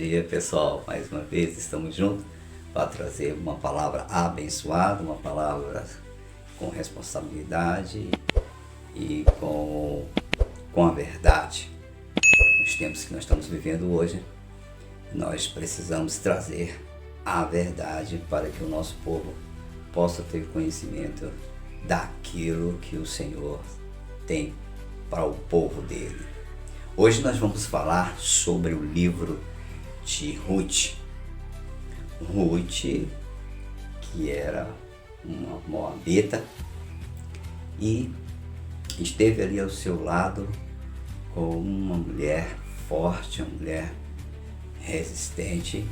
dia, pessoal. Mais uma vez estamos juntos para trazer uma palavra abençoada, uma palavra com responsabilidade e com a verdade. Nos tempos que nós estamos vivendo hoje, nós precisamos trazer a verdade para que o nosso povo possa ter conhecimento daquilo que o Senhor tem para o povo dele. Hoje nós vamos falar sobre o livro de Ruth. Ruth, que era uma moabita e esteve ali ao seu lado com uma mulher forte, uma mulher resistente,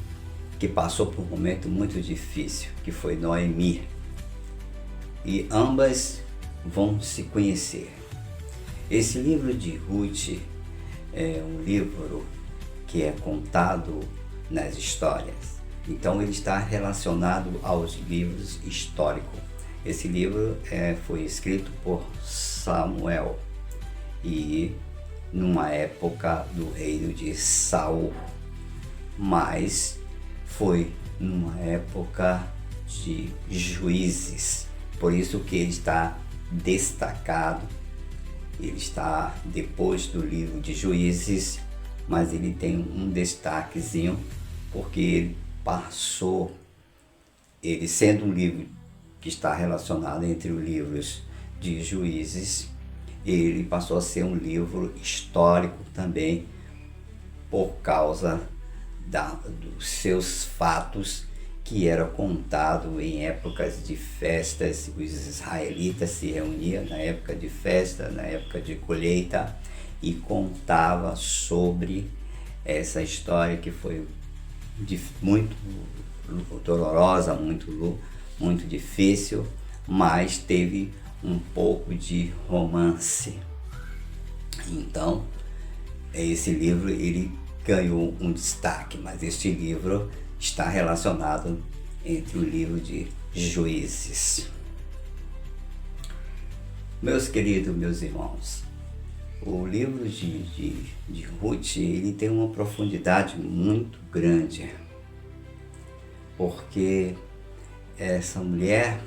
que passou por um momento muito difícil, que foi Noemi. E ambas vão se conhecer. Esse livro de Ruth é um livro que é contado nas histórias. Então ele está relacionado aos livros históricos. Esse livro foi escrito por Samuel e numa época do reino de Saul, mas foi numa época de juízes. Por isso que ele está destacado. Ele está depois do livro de Juízes, mas ele tem um destaquezinho, porque ele passou, ele sendo um livro que está relacionado entre os livros de Juízes, ele passou a ser um livro histórico também, por causa dos seus fatos que era contado em épocas de festas. Os israelitas se reuniam na época de festa, na época de colheita, e contava sobre essa história que foi muito dolorosa, muito difícil, mas teve um pouco de romance. Então, esse livro ele ganhou um destaque, mas este livro está relacionado entre o livro de Juízes. Meus queridos, meus irmãos, o livro de Ruth ele tem uma profundidade muito grande, porque essa mulher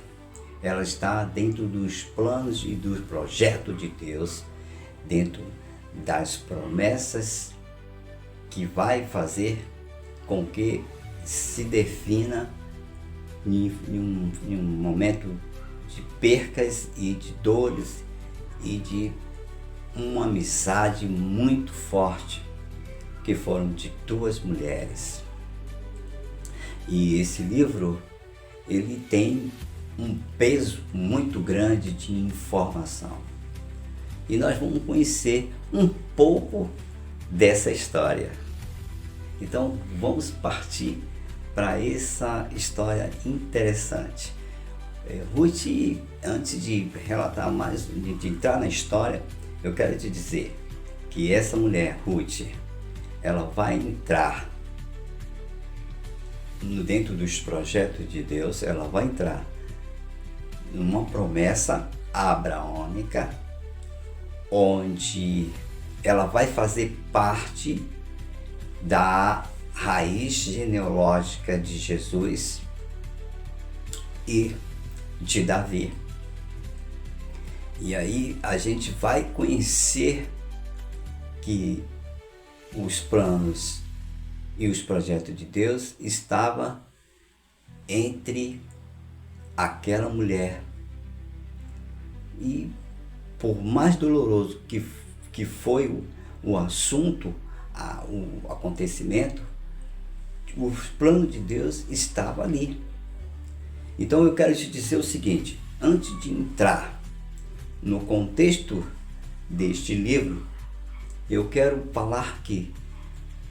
ela está dentro dos planos e do projeto de Deus, dentro das promessas que vai fazer com que se defina em um momento de percas e de dores e de uma amizade muito forte, que foram de duas mulheres. E esse livro ele tem um peso muito grande de informação. E nós vamos conhecer um pouco dessa história. Então vamos partir para essa história interessante. Ruth, antes de relatar mais, de entrar na história, eu quero te dizer que essa mulher, Ruth, ela vai entrar dentro dos projetos de Deus, ela vai entrar numa promessa abraônica, onde ela vai fazer parte da raiz genealógica de Jesus e de Davi. E aí a gente vai conhecer que os planos e os projetos de Deus estavam entre aquela mulher. E por mais doloroso que foi o assunto, o acontecimento, o plano de Deus estava ali. Então eu quero te dizer o seguinte: antes de entrar no contexto deste livro, eu quero falar que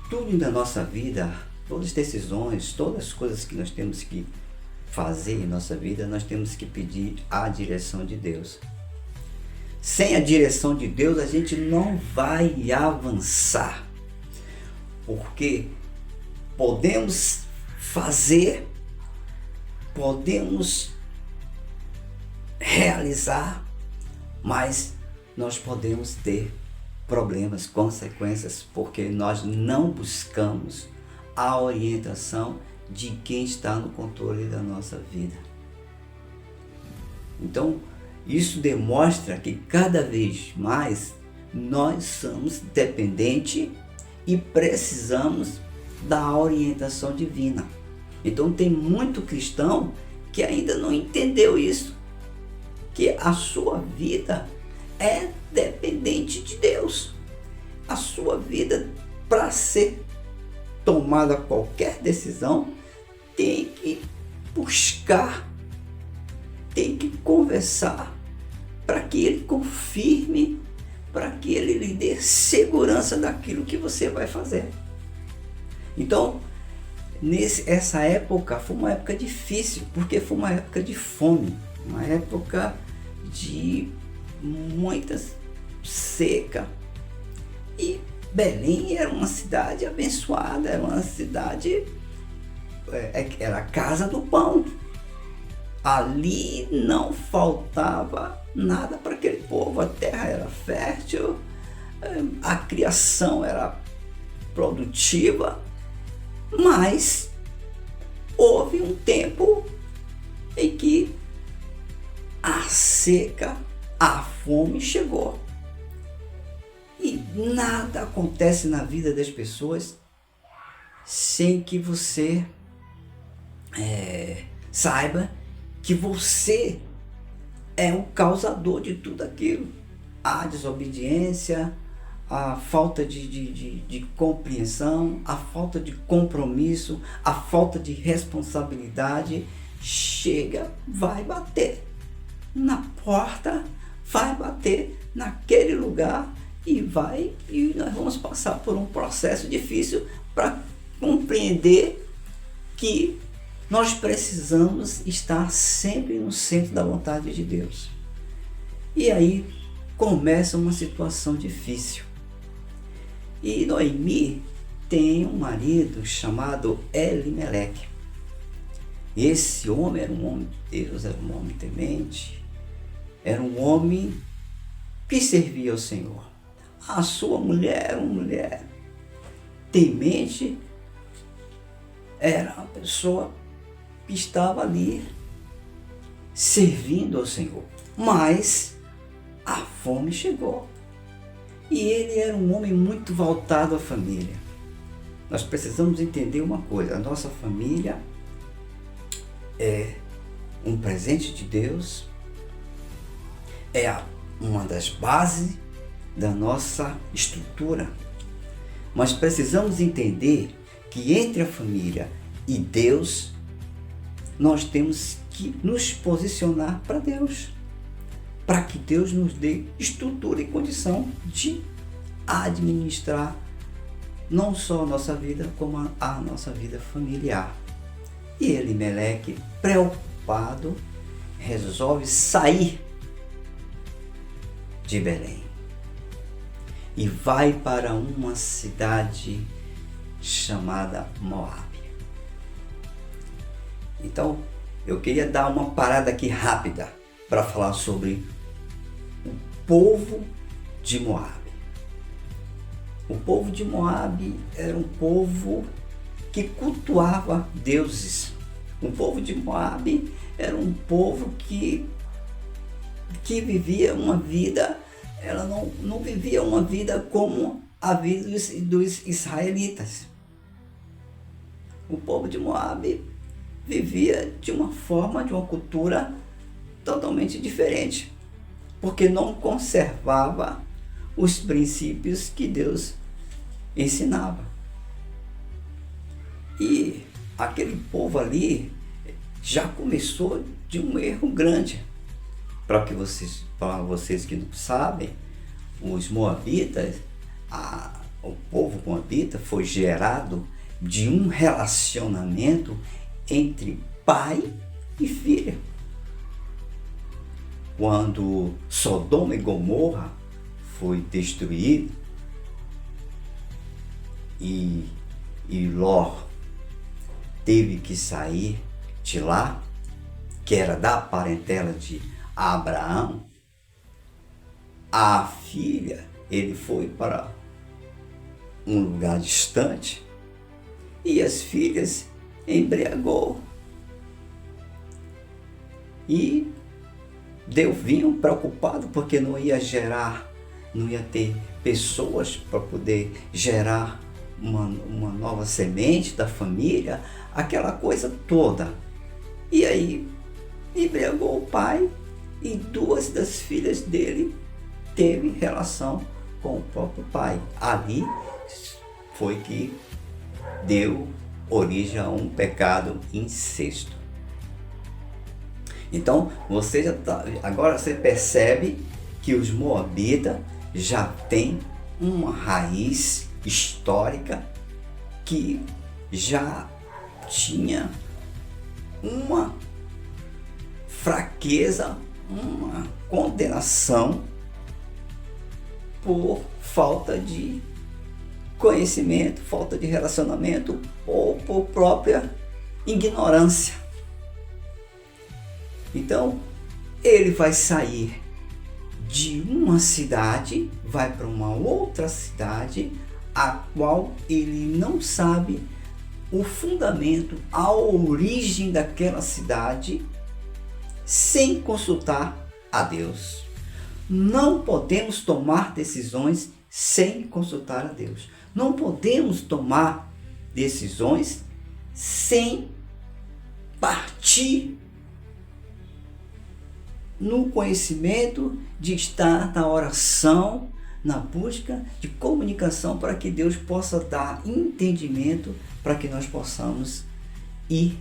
tudo na nossa vida, todas as decisões, todas as coisas que nós temos que fazer em nossa vida, nós temos que pedir a direção de Deus. Sem a direção de Deus, a gente não vai avançar, porque podemos fazer, podemos realizar, mas nós podemos ter problemas, consequências, porque nós não buscamos a orientação de quem está no controle da nossa vida. Então, isso demonstra que cada vez mais nós somos dependentes e precisamos da orientação divina. Então tem muito cristão que ainda não entendeu isso, que a sua vida é dependente de Deus. A sua vida, para ser tomada qualquer decisão, tem que buscar, tem que conversar, para que Ele confirme, para que Ele lhe dê segurança daquilo que você vai fazer. Então, essa época foi uma época difícil, porque foi uma época de fome, uma época de muita seca. E Belém era uma cidade abençoada, era uma cidade, era a casa do pão. Ali não faltava nada para aquele povo, a terra era fértil, a criação era produtiva, mas houve um tempo em que a seca, a fome chegou. E nada acontece na vida das pessoas sem que você saiba que você é o causador de tudo aquilo. A desobediência, a falta de compreensão, a falta de compromisso, a falta de responsabilidade chega, vai bater na porta, vai bater naquele lugar e nós vamos passar por um processo difícil para compreender que nós precisamos estar sempre no centro da vontade de Deus. E aí começa uma situação difícil. E Noemi tem um marido chamado Elimeleque. Esse homem era um homem de Deus, era um homem temente, era um homem que servia ao Senhor. A sua mulher era uma mulher temente, era uma pessoa que estava ali servindo ao Senhor. Mas a fome chegou. E ele era um homem muito voltado à família. Nós precisamos entender uma coisa: a nossa família é um presente de Deus, é uma das bases da nossa estrutura. Mas precisamos entender que entre a família e Deus, nós temos que nos posicionar para Deus, para que Deus nos dê estrutura e condição de administrar não só a nossa vida, como a nossa vida familiar. E Elimeleque, preocupado, resolve sair de Belém e vai para uma cidade chamada Moabe. Então, eu queria dar uma parada aqui rápida para falar sobre o povo de Moabe. O povo de Moabe era um povo que cultuava deuses. O povo de Moabe era um povo que vivia uma vida, ela não vivia uma vida como a vida dos israelitas. O povo de Moabe vivia de uma forma, de uma cultura totalmente diferente, porque não conservava os princípios que Deus ensinava. E aquele povo ali já começou de um erro grande. Para vocês que não sabem, os moabitas, o povo moabita foi gerado de um relacionamento entre pai e filha. Quando Sodoma e Gomorra foi destruído e Ló teve que sair de lá, que era da parentela de Abraão, a filha, ele foi para um lugar distante, e as filhas embriagou. E deu vinho preocupado porque não ia ter pessoas para poder gerar uma nova semente da família, aquela coisa toda. E aí embriagou o pai e 2 das filhas dele teve relação com o próprio pai. Ali foi que deu origem a um pecado incesto. Então agora você percebe que os moabitas já têm uma raiz histórica que já tinha uma fraqueza, uma condenação por falta de conhecimento, falta de relacionamento ou por própria ignorância. Então, ele vai sair de uma cidade, vai para uma outra cidade, a qual ele não sabe o fundamento, a origem daquela cidade, sem consultar a Deus. Não podemos tomar decisões sem consultar a Deus. Não podemos tomar decisões sem partir no conhecimento, de estar na oração, na busca de comunicação, para que Deus possa dar entendimento, para que nós possamos ir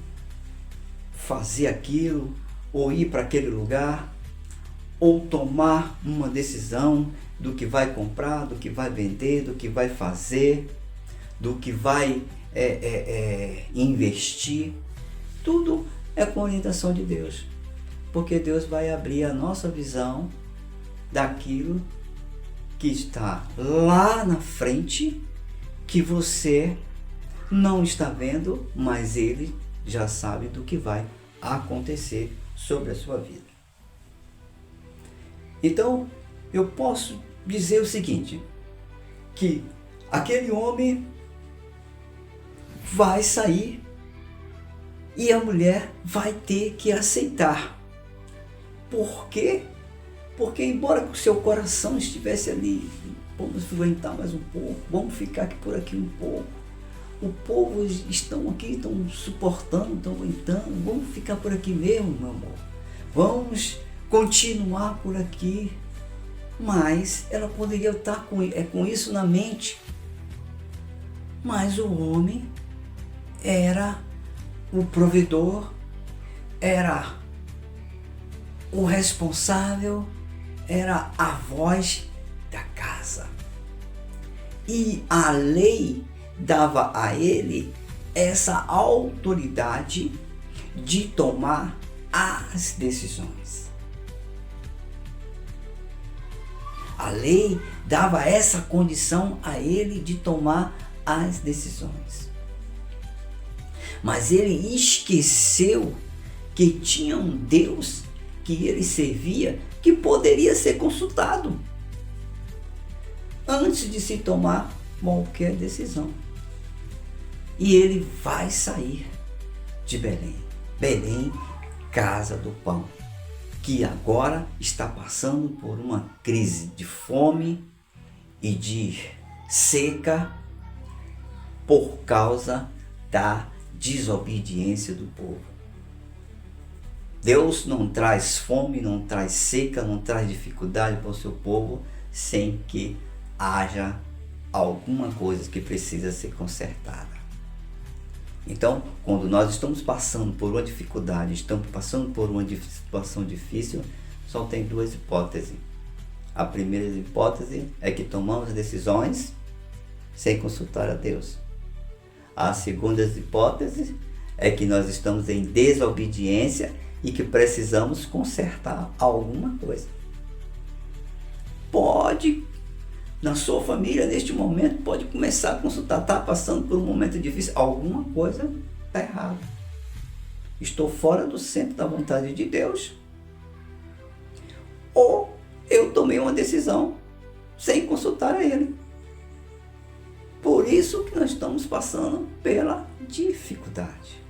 fazer aquilo, ou ir para aquele lugar, ou tomar uma decisão do que vai comprar, do que vai vender, do que vai fazer, do que vai investir. Tudo é com a orientação de Deus, porque Deus vai abrir a nossa visão daquilo que está lá na frente, que você não está vendo, mas Ele já sabe do que vai acontecer sobre a sua vida. Então, eu posso dizer o seguinte, que aquele homem vai sair e a mulher vai ter que aceitar. Por quê? Porque embora o seu coração estivesse ali, vamos aguentar mais um pouco, vamos ficar aqui por aqui um pouco, o povo estão aqui, estão suportando, estão aguentando, vamos ficar por aqui mesmo, meu amor, vamos continuar por aqui. Mas ela poderia estar com isso na mente, mas o homem era o provedor, era o responsável, era a voz da casa. E a lei dava a ele essa autoridade de tomar as decisões. A lei dava essa condição a ele de tomar as decisões. Mas ele esqueceu que tinha um Deus que ele servia, que poderia ser consultado antes de se tomar qualquer decisão. E ele vai sair de Belém. Belém, casa do pão, que agora está passando por uma crise de fome e de seca por causa da desobediência do povo. Deus não traz fome, não traz seca, não traz dificuldade para o seu povo sem que haja alguma coisa que precisa ser consertada. Então, quando nós estamos passando por uma dificuldade, estamos passando por uma situação difícil, só tem 2 hipóteses. A primeira hipótese é que tomamos decisões sem consultar a Deus. A segunda hipótese é que nós estamos em desobediência e que precisamos consertar alguma coisa. Pode, na sua família, neste momento, pode começar a consultar. Está passando por um momento difícil, alguma coisa está errada. Estou fora do centro da vontade de Deus. Ou eu tomei uma decisão sem consultar a Ele. Por isso que nós estamos passando pela dificuldade.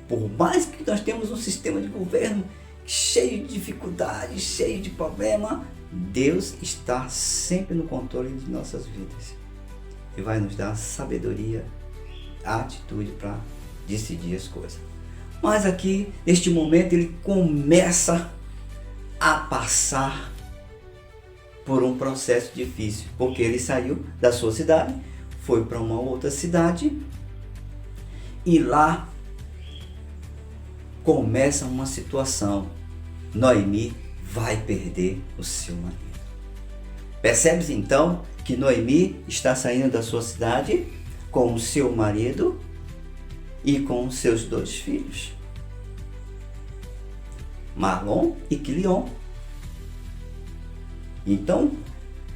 Por mais que nós temos um sistema de governo cheio de dificuldades, cheio de problema, Deus está sempre no controle de nossas vidas e vai nos dar sabedoria, atitude para decidir as coisas. Mas aqui, neste momento, ele começa a passar por um processo difícil, porque ele saiu da sua cidade, foi para uma outra cidade e lá começa uma situação. Noemi vai perder o seu marido. Percebes então que Noemi está saindo da sua cidade com o seu marido e com os seus 2 filhos, Mahlon e Quilion. Então,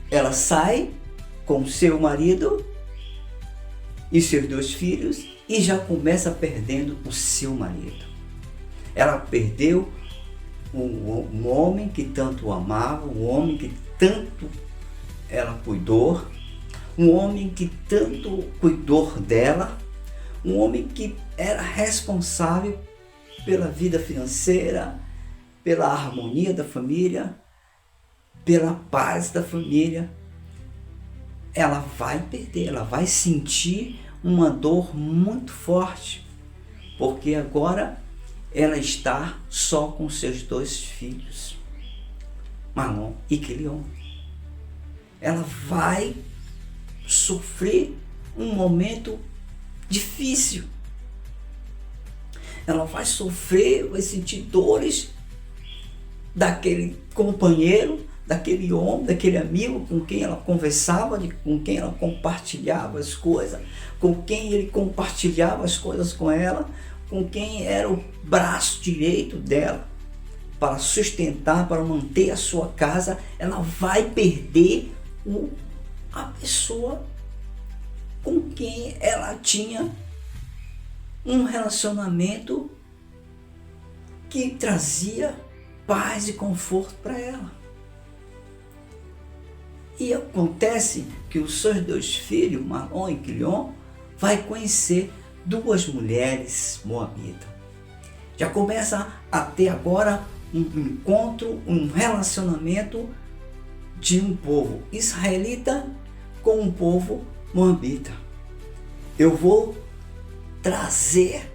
ela sai com o seu marido e seus 2 filhos e já começa perdendo o seu marido. Ela perdeu um homem que tanto amava, um homem que tanto ela cuidou, um homem que tanto cuidou dela, um homem que era responsável pela vida financeira, pela harmonia da família, pela paz da família. Ela vai perder, ela vai sentir uma dor muito forte, porque agora ela está só com seus 2 filhos, Mahlon e Quilion. Ela vai sofrer um momento difícil. Ela vai sofrer, vai sentir dores daquele companheiro, daquele homem, daquele amigo com quem ela conversava, com quem ela compartilhava as coisas, com quem ele compartilhava as coisas com ela, com quem era o braço direito dela para sustentar, para manter a sua casa. Ela vai perder a pessoa com quem ela tinha um relacionamento que trazia paz e conforto para ela. E acontece que os seus 2 filhos, Mahlon e Quilion, vai conhecer 2 mulheres moabitas. Já começa a ter agora um encontro, um relacionamento de um povo israelita com um povo moabita. Eu vou trazer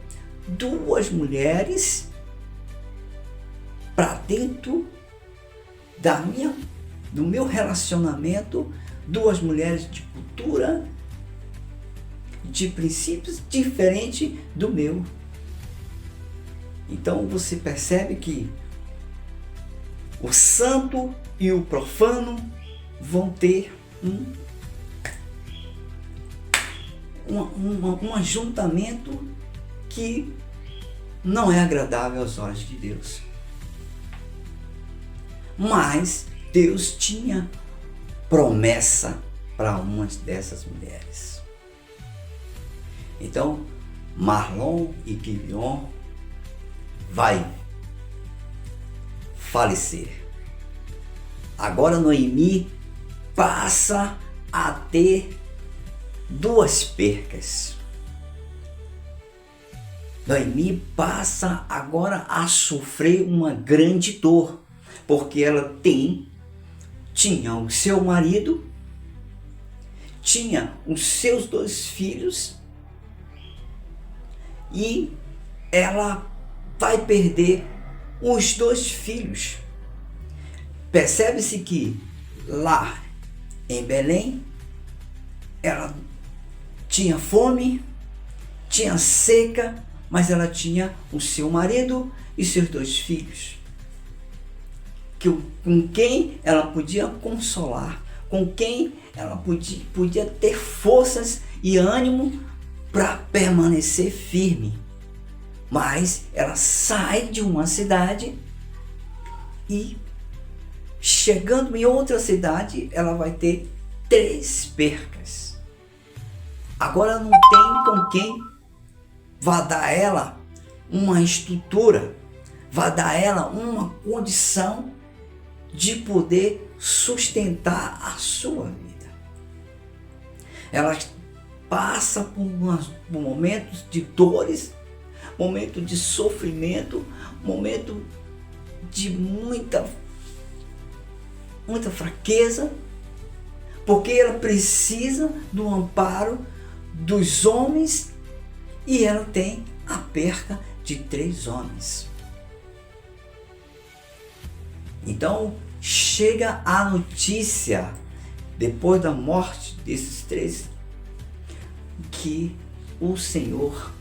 2 mulheres para dentro do meu relacionamento, 2 mulheres de cultura, de princípios diferentes do meu. Então você percebe que o santo e o profano vão ter um ajuntamento que não é agradável aos olhos de Deus. Mas Deus tinha promessa para uma dessas mulheres. Então, Mahlon e Quilion vai falecer. Agora Noemi passa a ter 2 percas. Noemi passa agora a sofrer uma grande dor, porque ela tinha o seu marido, tinha os seus 2 filhos e ela vai perder os 2 filhos. Percebe-se que lá em Belém ela tinha fome, tinha seca, mas ela tinha o seu marido e seus 2 filhos, com quem ela podia consolar, com quem ela podia ter forças e ânimo para permanecer firme. Mas ela sai de uma cidade e, chegando em outra cidade, ela vai ter 3 percas. Agora não tem com quem vá dar ela uma estrutura, vá dar ela uma condição de poder sustentar a sua vida. Ela passa por momentos de dores, momentos de sofrimento, momento de muita fraqueza, porque ela precisa do amparo dos homens e ela tem a perca de 3 homens. Então chega a notícia, depois da morte desses 3, que o Senhor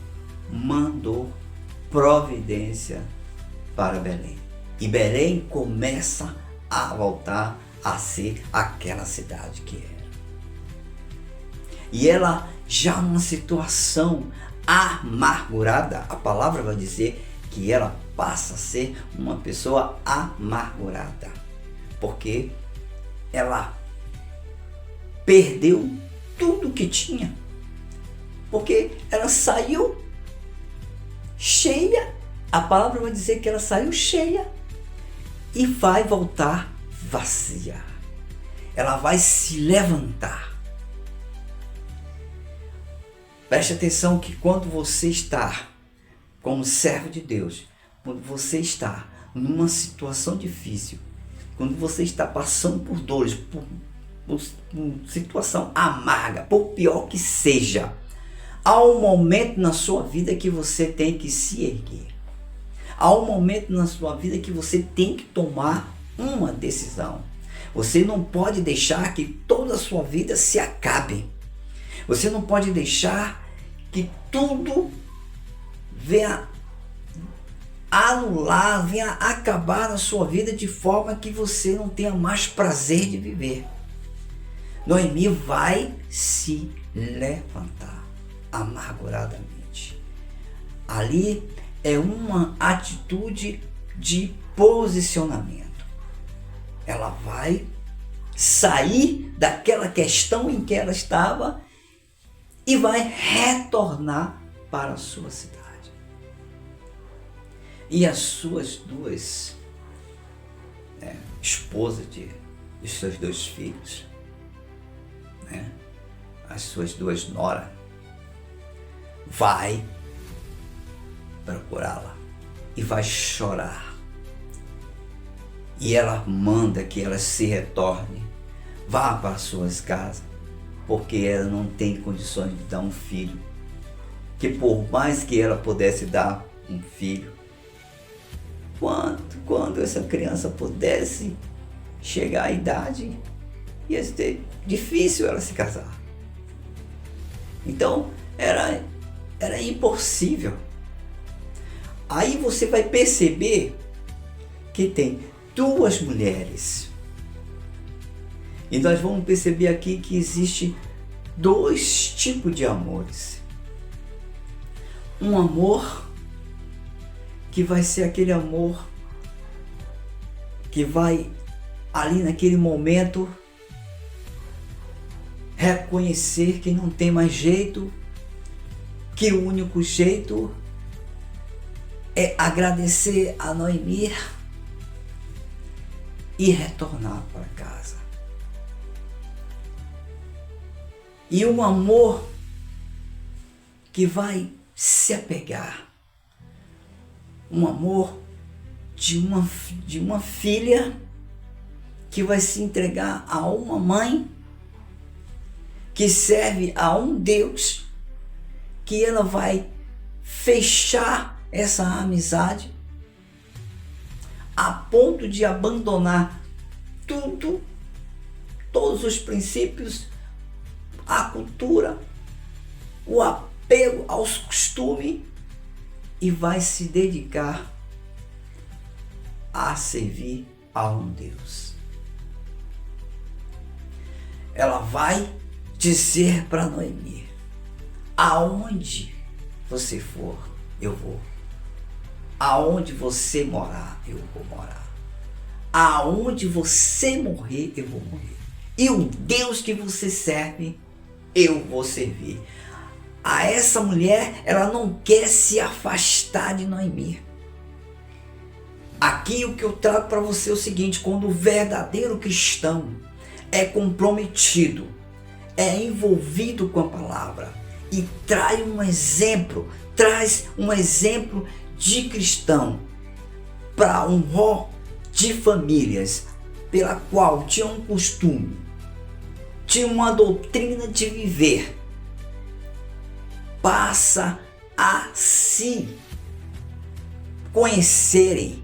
mandou providência para Belém. E Belém começa a voltar a ser aquela cidade que era. E ela já numa situação amargurada, a palavra vai dizer que ela passa a ser uma pessoa amargurada, porque ela perdeu tudo que tinha, porque ela saiu cheia, a palavra vai dizer que ela saiu cheia e vai voltar vazia. Ela vai se levantar. Preste atenção que quando você está como servo de Deus, quando você está numa situação difícil, quando você está passando por dores, por situação amarga, por pior que seja, há um momento na sua vida que você tem que se erguer. Há um momento na sua vida que você tem que tomar uma decisão. Você não pode deixar que toda a sua vida se acabe. Você não pode deixar que tudo venha anular, venha acabar na sua vida de forma que você não tenha mais prazer de viver. Noemi vai se levantar amarguradamente. Ali é uma atitude de posicionamento. Ela vai sair daquela questão em que ela estava e vai retornar para a sua cidade. E as suas 2 esposas dos seus 2 filhos, as suas 2 noras, vai procurá-la e vai chorar. E ela manda que ela se retorne, vá para suas casas, porque ela não tem condições de dar um filho. Que por mais que ela pudesse dar um filho, quando essa criança pudesse chegar à idade, ia ser difícil ela se casar. Então era impossível. Aí você vai perceber que tem 2 mulheres. E nós vamos perceber aqui que existe 2 tipos de amores. Um amor que vai ser aquele amor que vai ali naquele momento reconhecer que não tem mais jeito, que o único jeito é agradecer a Noemi e retornar para casa. E um amor que vai se apegar, um amor de uma filha que vai se entregar a uma mãe que serve a um Deus, que ela vai fechar essa amizade a ponto de abandonar tudo, todos os princípios, a cultura, o apego aos costumes, e vai se dedicar a servir a um Deus. Ela vai dizer para Noemi: aonde você for, eu vou. Aonde você morar, eu vou morar. Aonde você morrer, eu vou morrer. E o Deus que você serve, eu vou servir. A essa mulher, ela não quer se afastar de Noemi. Aqui o que eu trago para você é o seguinte: quando o verdadeiro cristão é comprometido, é envolvido com a palavra e traz um exemplo de cristão para um rol de famílias pela qual tinha um costume, tinha uma doutrina de viver, passa a se conhecerem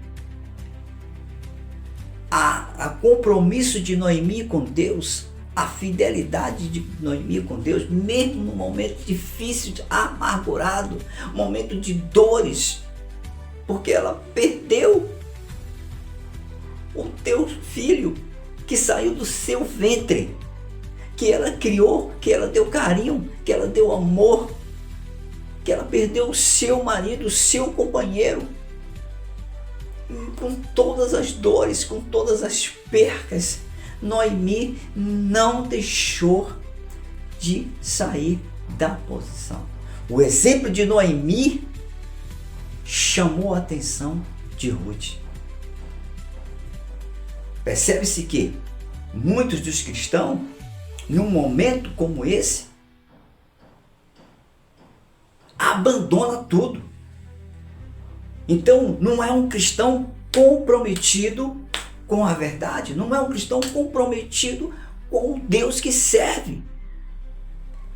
a compromisso de Noemi com Deus, a fidelidade de Noemi com Deus, mesmo no momento difícil, amargurado, momento de dores, porque ela perdeu o teu filho que saiu do seu ventre, que ela criou, que ela deu carinho, que ela deu amor, que ela perdeu o seu marido, o seu companheiro, com todas as dores, com todas as percas. Noemi não deixou de sair da posição. O exemplo de Noemi chamou a atenção de Ruth. Percebe-se que muitos dos cristãos, num momento como esse, abandonam tudo. Então, não é um cristão comprometido com a verdade, não é um cristão comprometido com o Deus que serve.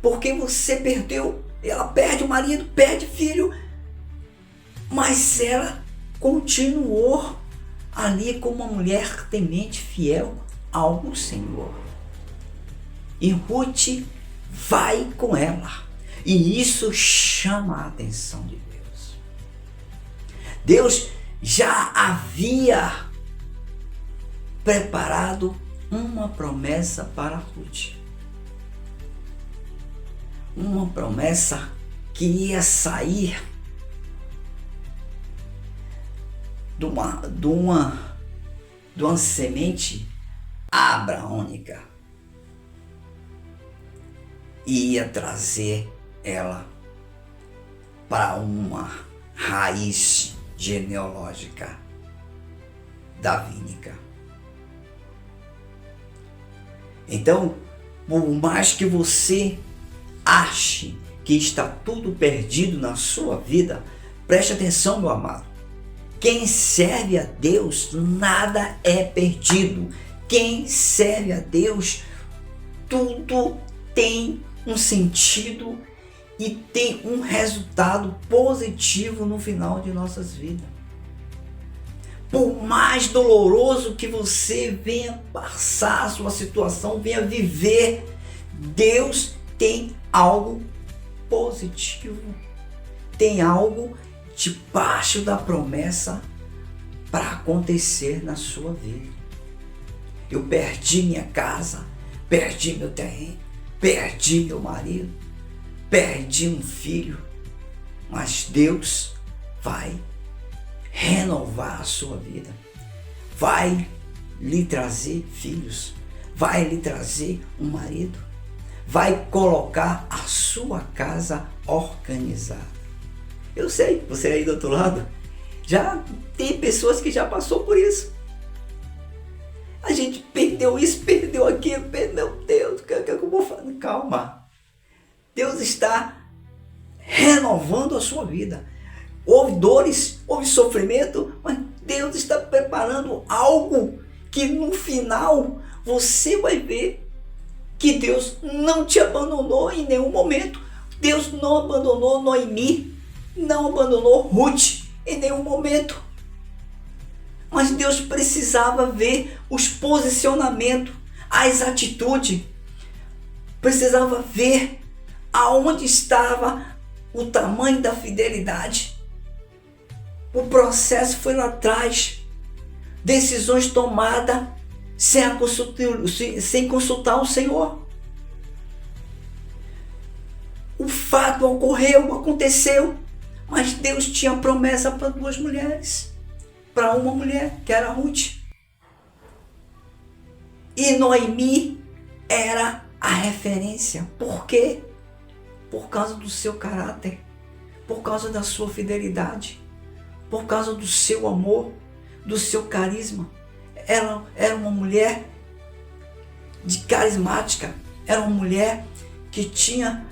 Porque você perdeu, ela perde o marido, perde o filho, mas ela continuou ali como uma mulher temente, fiel ao Senhor. E Ruth vai com ela, e isso chama a atenção de Deus. Deus já havia preparado uma promessa para Ruth. Uma promessa que ia sair de uma semente abraônica e ia trazer ela para uma raiz genealógica davínica. Então, por mais que você ache que está tudo perdido na sua vida, preste atenção, meu amado. Quem serve a Deus, nada é perdido. Quem serve a Deus, tudo tem um sentido e tem um resultado positivo no final de nossas vidas. Por mais doloroso que você venha passar a sua situação, venha viver, Deus tem algo positivo, tem algo debaixo da promessa para acontecer na sua vida. Eu perdi minha casa, perdi meu terreno, perdi meu marido, perdi um filho, mas Deus vai renovar a sua vida, vai lhe trazer filhos, vai lhe trazer um marido, vai colocar a sua casa organizada. Eu sei, você aí do outro lado, já tem pessoas que já passou por isso. A gente perdeu isso, perdeu aquilo, meu Deus, o que eu vou fazer? Calma. Deus está renovando a sua vida. Houve dores, houve sofrimento, mas Deus está preparando algo que no final você vai ver que Deus não te abandonou em nenhum momento. Deus não abandonou Noemi, não abandonou Ruth em nenhum momento. Mas Deus precisava ver os posicionamentos, as atitudes. Precisava ver aonde estava o tamanho da fidelidade. O processo foi lá atrás. Decisões tomadas sem consultar o Senhor. O fato ocorreu, aconteceu. Mas Deus tinha promessa para duas mulheres. Para uma mulher, que era Ruth. E Noemi era a referência. Por quê? Por causa do seu caráter. Por causa da sua fidelidade. Por causa do seu amor. Do seu carisma. Ela era uma mulher carismática. era uma mulher que tinha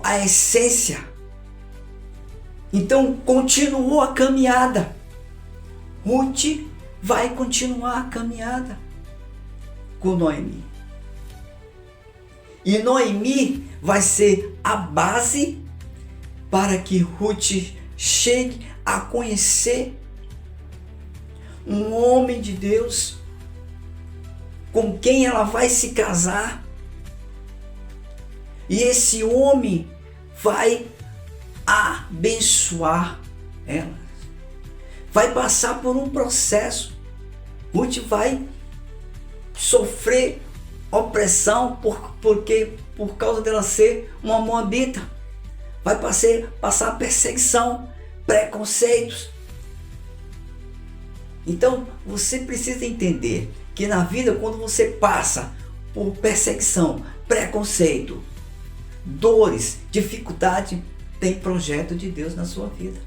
a essência. Então continuou a caminhada. Ruth vai continuar a caminhada com Noemi. E Noemi vai ser a base para que Ruth chegue a conhecer um homem de Deus com quem ela vai se casar. E esse homem vai abençoar ela. Vai passar por um processo. Ruth vai sofrer opressão por causa dela ser uma moabita. Vai passar perseguição, preconceitos. Então você precisa entender que na vida, quando você passa por perseguição, preconceito, dores, dificuldade, tem projeto de Deus na sua vida.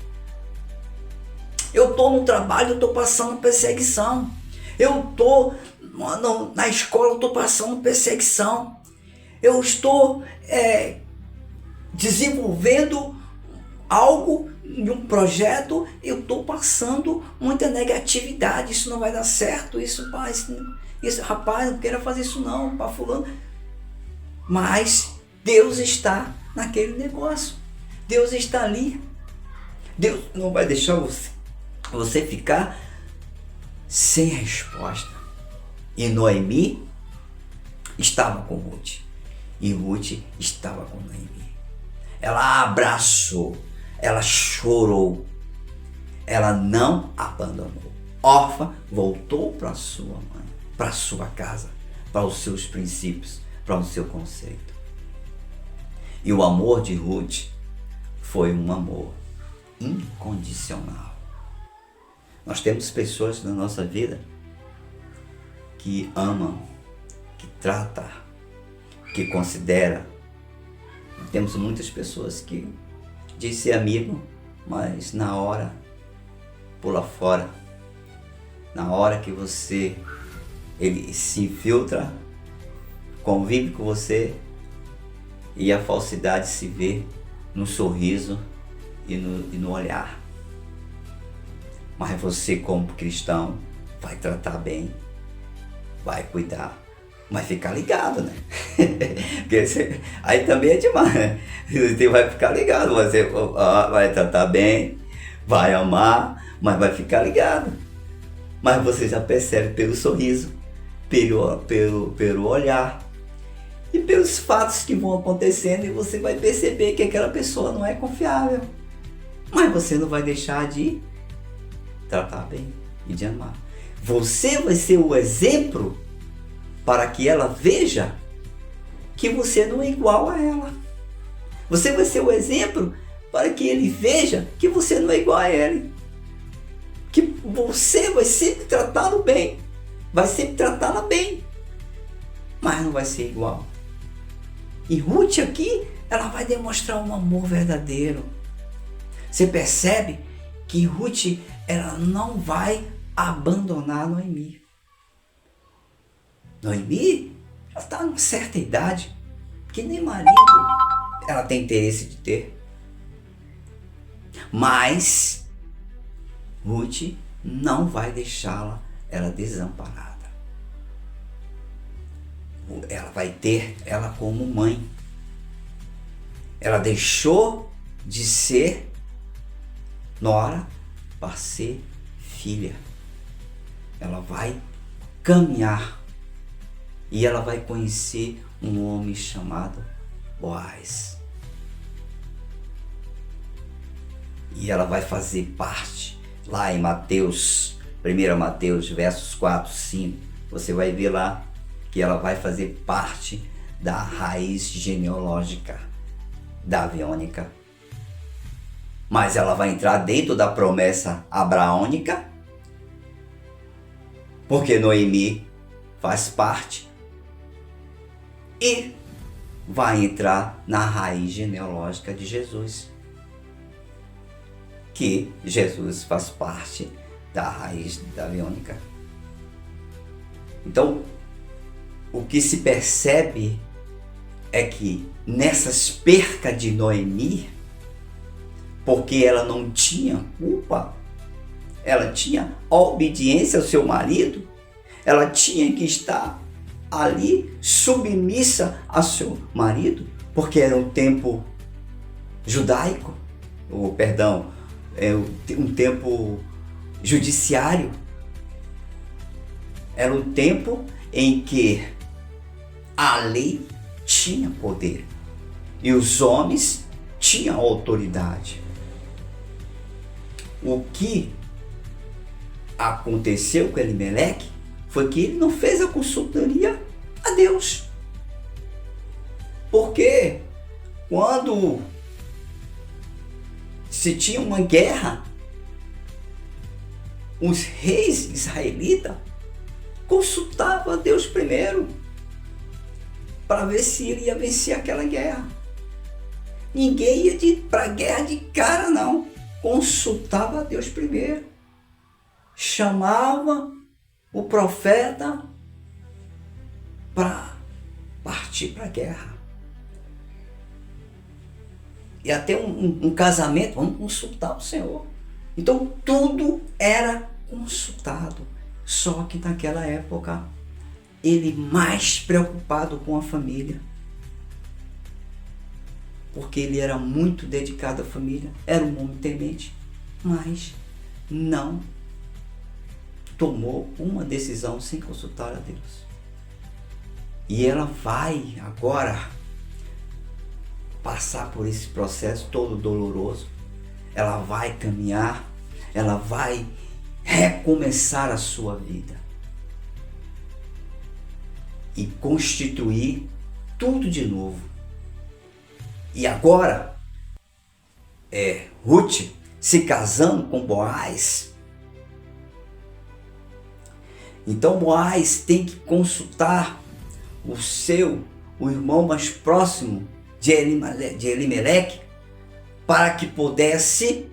Eu estou no trabalho, eu estou passando perseguição. Eu estou na escola, eu estou passando perseguição. Eu estou desenvolvendo algo em um projeto, eu estou passando muita negatividade. Isso não vai dar certo, isso rapaz, não quero fazer isso não, para fulano. Mas Deus está naquele negócio. Deus está ali. Deus não vai deixar você ficar sem resposta. E Noemi estava com Ruth. E Ruth estava com Noemi. Ela abraçou. Ela chorou. Ela não abandonou. Orfa voltou para sua mãe, para sua casa, para os seus princípios, para o seu conceito. E o amor de Ruth foi um amor incondicional. Nós temos pessoas na nossa vida que amam, que tratam, que consideram. Temos muitas pessoas que dizem ser amigo, mas na hora pula fora. Na hora que ele se infiltra, convive com você e a falsidade se vê no sorriso e no olhar. Mas você, como cristão, vai tratar bem, vai cuidar, mas ficar ligado, né? Porque aí também é demais, né? Você vai ficar ligado, você vai tratar bem, vai amar, mas vai ficar ligado. Mas você já percebe pelo sorriso, pelo olhar e pelos fatos que vão acontecendo, e você vai perceber que aquela pessoa não é confiável. Mas você não vai deixar de tratar bem e de amar. Você vai ser o exemplo para que ela veja que você não é igual a ela. Você vai ser o exemplo para que ele veja que você não é igual a ele. Que você vai sempre tratá-lo bem, vai sempre tratá-la bem, mas não vai ser igual. E Ruth aqui, ela vai demonstrar um amor verdadeiro. Você percebe que Ruth, ela não vai abandonar Noemi. Noemi, ela está numa certa idade, que nem marido ela tem interesse de ter. Mas Ruth não vai deixá-la desamparada. Ela vai ter ela como mãe. Ela deixou de ser nora para ser filha. Ela vai caminhar e ela vai conhecer um homem chamado Boaz. E ela vai fazer parte lá em Mateus, 1 Mateus, versos 4, 5. Você vai ver lá que ela vai fazer parte da raiz genealógica daviônica. Mas ela vai entrar dentro da promessa abraônica, porque Noemi faz parte, e vai entrar na raiz genealógica de Jesus, que Jesus faz parte da raiz daviônica. Então, o que se percebe é que nessas percas de Noemi, porque ela não tinha culpa, ela tinha obediência ao seu marido, ela tinha que estar ali submissa ao seu marido, porque era um tempo judaico, um tempo judiciário. Era um tempo em que a lei tinha poder e os homens tinham autoridade. O que aconteceu com Elimeleque foi que ele não fez a consultoria a Deus. Porque quando se tinha uma guerra, os reis israelitas consultavam a Deus primeiro para ver se ele ia vencer aquela guerra. Ninguém ia para a guerra de cara, não. Consultava a Deus primeiro. Chamava o profeta para partir para a guerra. E até um casamento, vamos consultar o Senhor. Então tudo era consultado. Só que naquela época, ele mais preocupado com a família. Porque ele era muito dedicado à família, era um homem temente, mas não tomou uma decisão sem consultar a Deus. E ela vai agora passar por esse processo todo doloroso. Ela vai caminhar, ela vai recomeçar a sua vida e constituir tudo de novo. E agora, Ruth se casando com Boaz. Então Boaz tem que consultar o irmão mais próximo de Elimeleque para que pudesse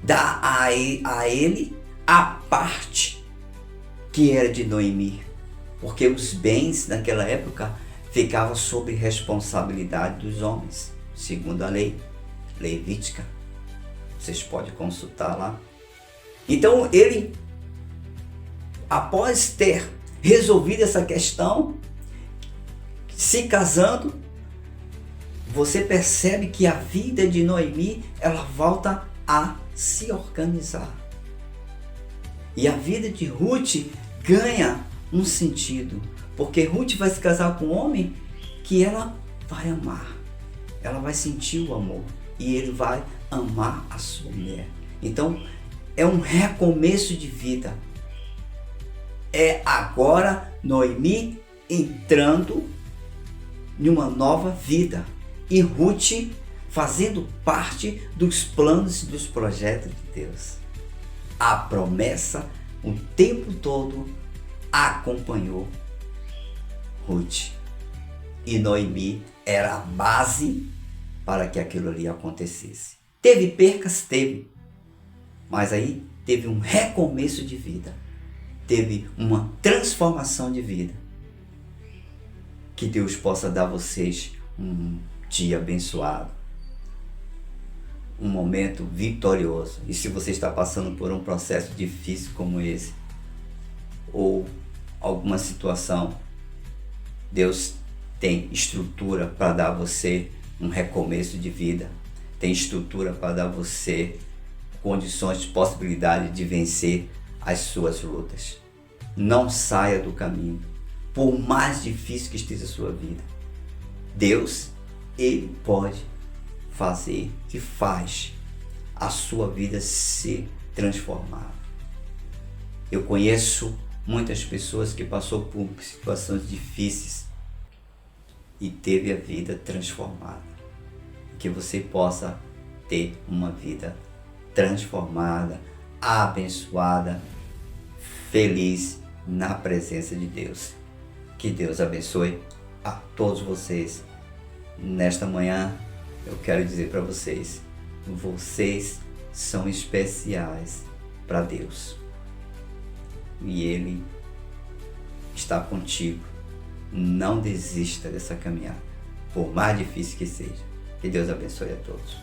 dar a ele a parte que era de Noemi. Porque os bens naquela época ficavam sob responsabilidade dos homens, segundo a lei levítica. Vocês podem consultar lá. Então ele, após ter resolvido essa questão, se casando, você percebe que a vida de Noemi, ela volta a se organizar. E a vida de Ruth ganha um sentido, porque Ruth vai se casar com um homem que ela vai amar. Ela vai sentir o amor e ele vai amar a sua mulher. Então é um recomeço de vida. É agora Noemi entrando em uma nova vida e Ruth fazendo parte dos planos e dos projetos de Deus. A promessa o tempo todo acompanhou Ruth. E Noemi era a base para que aquilo ali acontecesse. Teve percas? Teve. Mas aí teve um recomeço de vida. Teve uma transformação de vida. Que Deus possa dar a vocês um dia abençoado. Um momento vitorioso. E se você está passando por um processo difícil como esse, ou alguma situação, Deus tem estrutura para dar a você um recomeço de vida. Tem estrutura para dar a você condições, possibilidade de vencer as suas lutas. Não saia do caminho, por mais difícil que esteja a sua vida. Deus, Ele pode fazer e faz a sua vida ser transformada. Eu conheço muitas pessoas que passou por situações difíceis e teve a vida transformada. Que você possa ter uma vida transformada, abençoada, feliz na presença de Deus. Que Deus abençoe a todos vocês. Nesta manhã eu quero dizer para vocês, vocês são especiais para Deus. E Ele está contigo. Não desista dessa caminhada, por mais difícil que seja. Que Deus abençoe a todos.